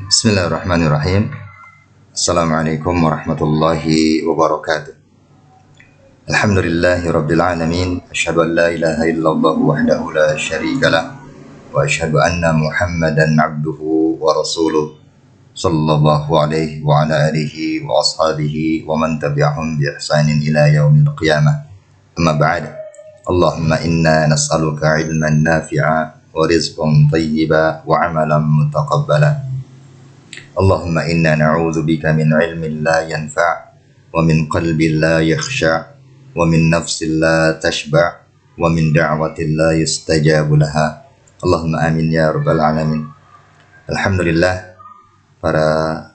Bismillahirrahmanirrahim. Assalamualaikum warahmatullahi wabarakatuh. Alhamdulillahi rabbil alamin. Asyhadu an la ilaha illallah wahdahu la syarikalah wa asyhadu anna Muhammadan abduhu wa rasuluh sallallahu alaihi wa ala alihi wa ashabihi wa man tabi'ahum bi ihsanin ila yaumil qiyamah. Amma ba'd. Allahumma inna nas'aluka ilman nafi'a wa rizqan thayyiba wa amalan mutaqabbala. Allahumma inna na'udzu bika min ilmin la yanfa' wa min qalbin la yakhsha' wa min nafsin la tashba' wa min da'watin la yustajabu laha. Allahumma amin ya rabbal alamin. Alhamdulillah, para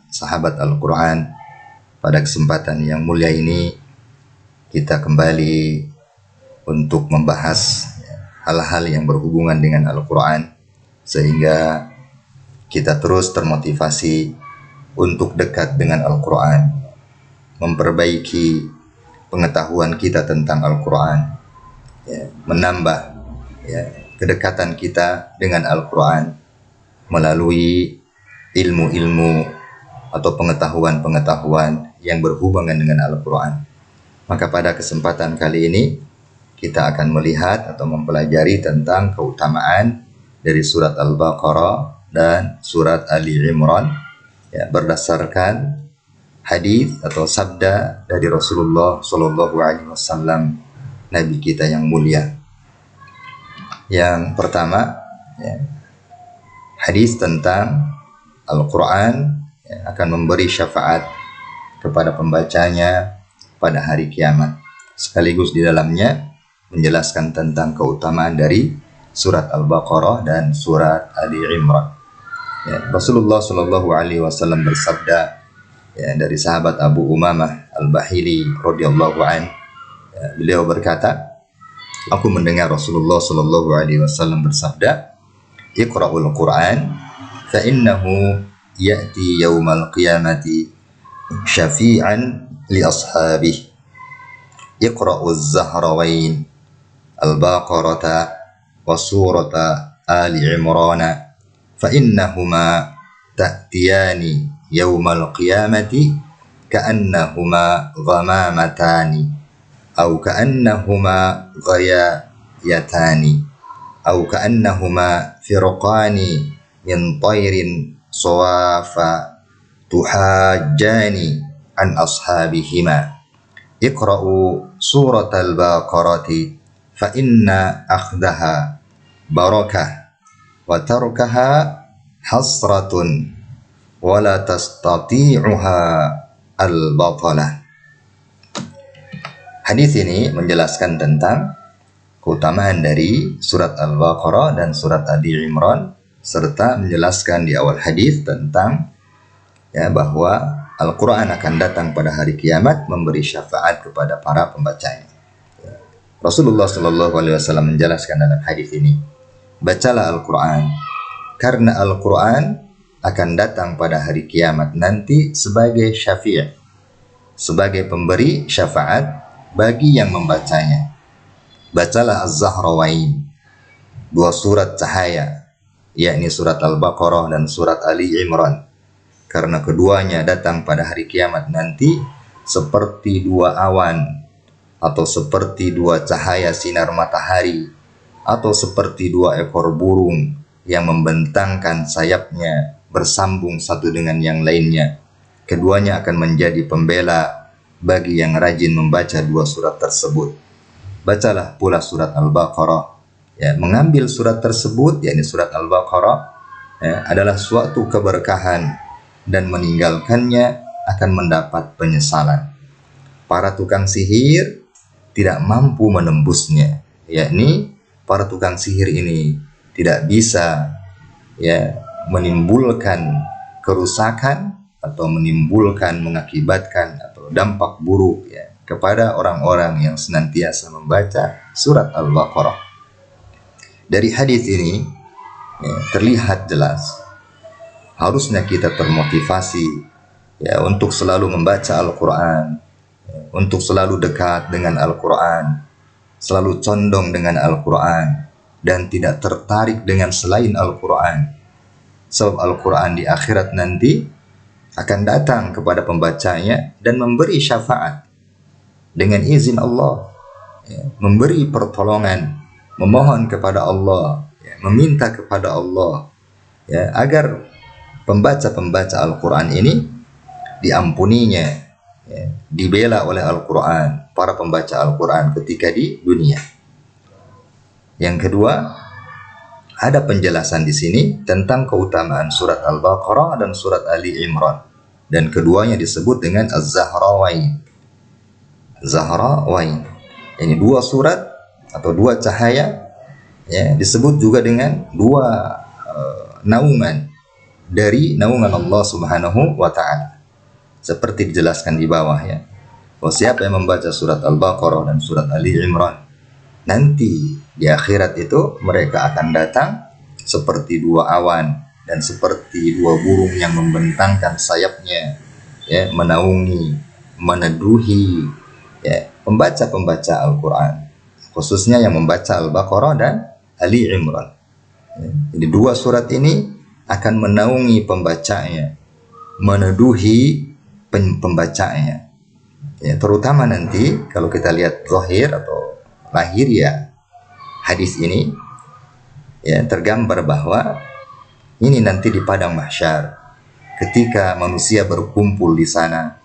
sahabat Al-Quran, pada kesempatan yang mulia ini kita kembali untuk membahas hal-hal yang berhubungan dengan Al-Quran, sehingga kita terus termotivasi untuk dekat dengan Al-Quran, memperbaiki pengetahuan kita tentang Al-Quran, menambah kedekatan kita dengan Al-Quran melalui ilmu-ilmu atau pengetahuan-pengetahuan yang berhubungan dengan Al-Quran. Maka pada kesempatan kali ini kita akan melihat atau mempelajari tentang keutamaan dari surat Al-Baqarah dan surat Ali Imran, berdasarkan hadis atau sabda dari Rasulullah Shallallahu Alaihi Wasallam, Nabi kita yang mulia. Yang pertama, hadis tentang Al-Quran akan memberi syafaat kepada pembacanya pada hari kiamat, sekaligus di dalamnya menjelaskan tentang keutamaan dari surat Al-Baqarah dan surat Ali Imran. Rasulullah Shallallahu Alaihi Wasallam bersabda, dari sahabat Abu Umamah Al-Bahili radhiyallahu an, beliau berkata, aku mendengar Rasulullah Shallallahu Alaihi Wasallam bersabda, Iqra'ul Quran, fa innahu ya'ti yaumal qiyamati syafi'an li ashabih. Iqra'uz zahrawain Al-Baqarata wa surata Ali Imran, fa innahuma ta'tiyani yaumal qiyamati ka'annahuma ghamamatani aw ka'annahuma ghayayatani aw ka'annahuma firqani min tayrin sawafa tuhajjani an ashabihima. Iqra'u suratal baqarati fa inna akhdaha barakah wa tarkaha hasratun wa la tastati'uha al-batalah. Hadis ini menjelaskan tentang keutamaan dari surat Al-Baqarah dan surat Ali Imran, serta menjelaskan di awal hadis tentang bahwa Al-Quran akan datang pada hari kiamat memberi syafaat kepada para pembacanya. Rasulullah Shallallahu Alaihi Wasallam menjelaskan dalam hadis ini, bacalah Al-Quran, karena Al-Quran akan datang pada hari kiamat nanti sebagai syafi', sebagai pemberi syafaat bagi yang membacanya. Bacalah Az-Zahrawain, dua surat cahaya, yakni surat Al-Baqarah dan surat Ali Imran, karena keduanya datang pada hari kiamat nanti seperti dua awan, atau seperti dua cahaya sinar matahari, atau seperti dua ekor burung yang membentangkan sayapnya bersambung satu dengan yang lainnya. Keduanya akan menjadi pembela bagi yang rajin membaca dua surat tersebut. Bacalah pula surat Al-Baqarah. Mengambil surat tersebut, yakni surat Al-Baqarah, adalah suatu keberkahan, dan meninggalkannya akan mendapat penyesalan. Para tukang sihir tidak mampu menembusnya, yakni para tukang sihir ini tidak bisa menimbulkan kerusakan atau mengakibatkan atau dampak buruk kepada orang-orang yang senantiasa membaca surat Al-Baqarah. Dari hadis ini terlihat jelas harusnya kita termotivasi untuk selalu membaca Al-Quran, untuk selalu dekat dengan Al-Quran, selalu condong dengan Al-Quran, dan tidak tertarik dengan selain Al-Quran. Sebab Al-Quran di akhirat nanti akan datang kepada pembacanya dan memberi syafaat dengan izin Allah, memberi pertolongan, memohon kepada Allah, meminta kepada Allah, agar pembaca-pembaca Al-Quran ini diampuninya, dibela oleh Al-Quran, para pembaca Al-Quran ketika di dunia. Yang kedua, ada penjelasan di sini tentang keutamaan surat Al-Baqarah dan surat Ali Imran, dan keduanya disebut dengan Az-Zahrawain. Zahrawain, ini dua surat atau dua cahaya, disebut juga dengan dua naungan dari naungan Allah Subhanahu wa Ta'ala. Seperti dijelaskan di bawah, bahwa siapa yang membaca surat Al-Baqarah dan surat Ali Imran, nanti di akhirat itu mereka akan datang seperti dua awan dan seperti dua burung yang membentangkan sayapnya, menaungi, meneduhi, pembaca-pembaca Al-Quran, khususnya yang membaca Al-Baqarah dan Ali Imran. Jadi dua surat ini akan menaungi pembacanya, meneduhi pembacanya, terutama nanti kalau kita lihat zahir atau lahiriah hadis ini, tergambar bahwa ini nanti di padang mahsyar, ketika manusia berkumpul di sana,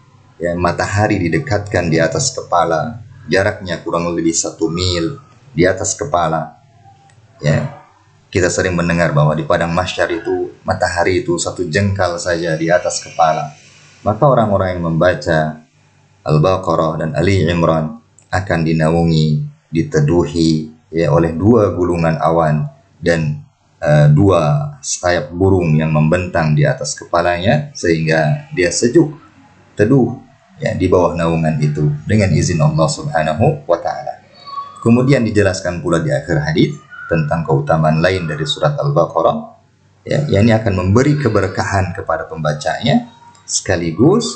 matahari didekatkan di atas kepala, jaraknya kurang lebih 1 mil di atas kepala. Kita sering mendengar bahwa di padang mahsyar itu matahari itu 1 jengkal saja di atas kepala. Maka orang-orang yang membaca Al-Baqarah dan Ali Imran akan dinaungi, diteduhi oleh dua gulungan awan dan dua sayap burung yang membentang di atas kepalanya, sehingga dia sejuk, teduh di bawah naungan itu dengan izin Allah Subhanahu wa Ta'ala. Kemudian dijelaskan pula di akhir hadis tentang keutamaan lain dari surat Al-Baqarah, yang ini akan memberi keberkahan kepada pembacanya, sekaligus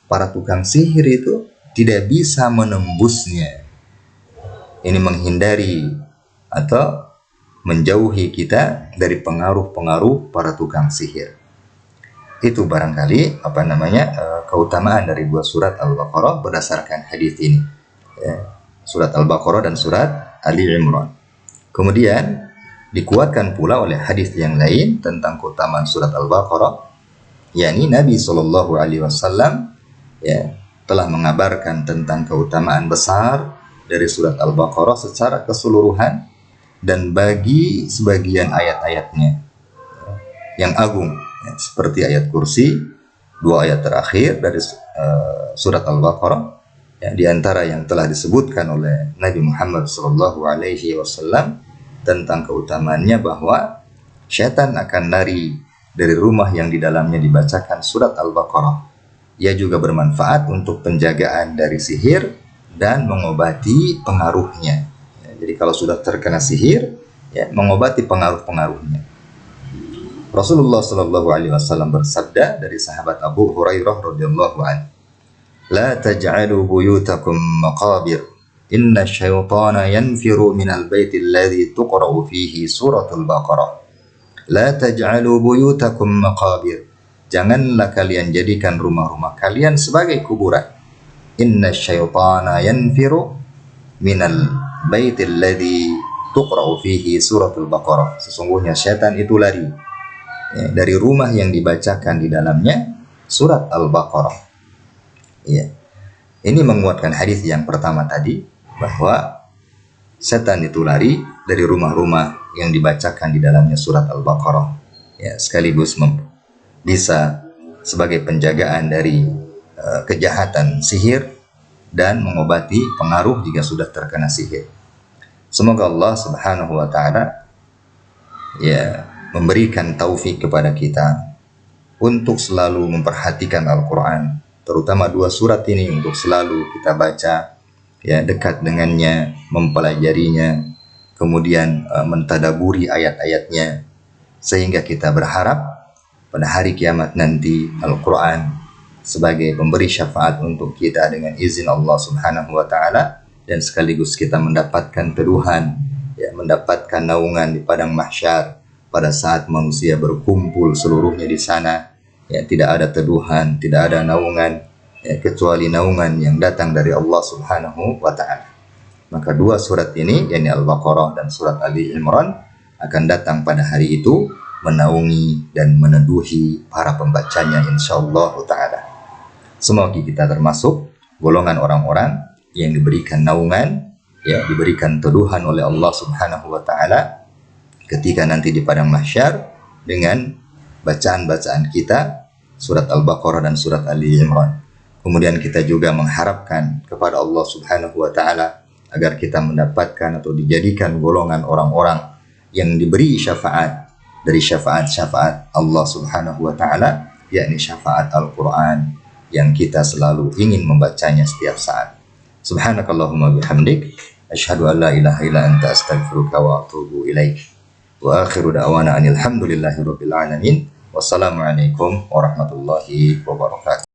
para tukang sihir itu tidak bisa menembusnya. Ini menghindari atau menjauhi kita dari pengaruh-pengaruh para tukang sihir. Itu barangkali keutamaan dari dua surat Al-Baqarah berdasarkan hadis ini, surat Al-Baqarah dan surat Ali Imran. Kemudian dikuatkan pula oleh hadis yang lain tentang keutamaan surat Al-Baqarah, yakni Nabi SAW telah mengabarkan tentang keutamaan besar dari surat Al-Baqarah secara keseluruhan, dan bagi sebagian ayat-ayatnya yang agung, seperti ayat kursi, 2 ayat terakhir dari surat Al-Baqarah, di antara yang telah disebutkan oleh Nabi Muhammad SAW tentang keutamaannya bahwa syaitan akan lari dari rumah yang di dalamnya dibacakan surat Al-Baqarah. Ia juga bermanfaat untuk penjagaan dari sihir dan mengobati pengaruhnya. Jadi kalau sudah terkena sihir, mengobati pengaruh-pengaruhnya. Rasulullah SAW bersabda dari sahabat Abu Hurairah radhiyallahu anhu, "La taj'alu buyutakum maqabir, inna syaitana yanfiru minal baiti alladhi tuqra'u fihi suratul Baqarah." La taj'alu buyutakum maqabir, janganlah kalian jadikan rumah-rumah kalian sebagai kuburan. Inna syaitana yanfiru minal baiti alladhi tuqra'u fihi suratul Baqarah. Sesungguhnya syaitan itu lari dari rumah yang dibacakan di dalamnya surat Al-Baqarah. Ini menguatkan hadis yang pertama tadi, bahwa setan itu lari dari rumah-rumah yang dibacakan di dalamnya surat Al-Baqarah, sekaligus bisa sebagai penjagaan dari kejahatan sihir dan mengobati pengaruh jika sudah terkena sihir. Semoga Allah Subhanahu wa Ta'ala memberikan taufik kepada kita untuk selalu memperhatikan Al-Quran, terutama 2 surat ini, untuk selalu kita baca, dekat dengannya, mempelajarinya, kemudian mentadaburi ayat-ayatnya, sehingga kita berharap pada hari kiamat nanti Al-Quran sebagai pemberi syafaat untuk kita dengan izin Allah Subhanahu wa Ta'ala, dan sekaligus kita mendapatkan teduhan, mendapatkan naungan di padang mahsyar, pada saat manusia berkumpul seluruhnya di sana, ya, tidak ada teduhan, tidak ada naungan, ya, kecuali naungan yang datang dari Allah Subhanahu wa Ta'ala. Maka dua surat ini, yakni Al-Baqarah dan surat Ali Imran, akan datang pada hari itu menaungi dan meneduhi para pembacanya insyaallah ta'ala. Semoga kita termasuk golongan orang-orang yang diberikan naungan, ya, diberikan teduhan oleh Allah Subhanahu wa Ta'ala ketika nanti di padang mahsyar dengan bacaan-bacaan kita surat Al-Baqarah dan surat Ali Imran. Kemudian kita juga mengharapkan kepada Allah Subhanahu wa Ta'ala agar kita mendapatkan atau dijadikan golongan orang-orang yang diberi syafaat dari syafaat-syafaat Allah Subhanahu wa Ta'ala, yakni syafaat Al-Quran yang kita selalu ingin membacanya setiap saat. Subhanakallahumma bihamdik, asyhadu an la ilaha illa anta astaghfiruka wa atubu ilaik. Wa akhiru da'wana anil hamdulillahi rabbil alamin. Wassalamualaikum warahmatullahi wabarakatuh.